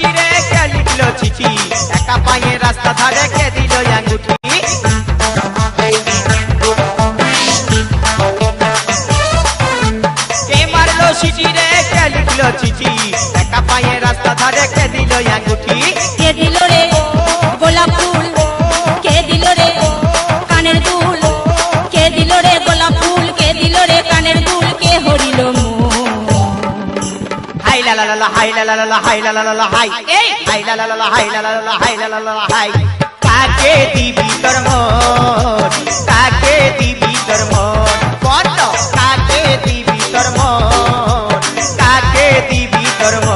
চিঠি রে কে লিখলো চিঠি একা পায়ে রাস্তা ধারে কে দিল আঙ্গুঠি কে মারলো চিঠি রে কে লিখলো চিঠি একা পায়ে রাস্তা ধারে কে দিল আঙ্গুঠি কে দিল রে গোলাপ ফুল কে দিল রে কানের দুল কে দিল রে গোলাপ ফুল কে দিল রে কানের দুল কে হরিল হাই লা লা লা হাই লা লা লা হাই লা লা লা হাই এই হাই লা লা লা হাই লা লা লা হাই লা লা লা হাই কাকে দিবি তোর মন কাকে দিবি তোর মন কত কাকে দিবি তোর মন কাকে দিবি তোর মন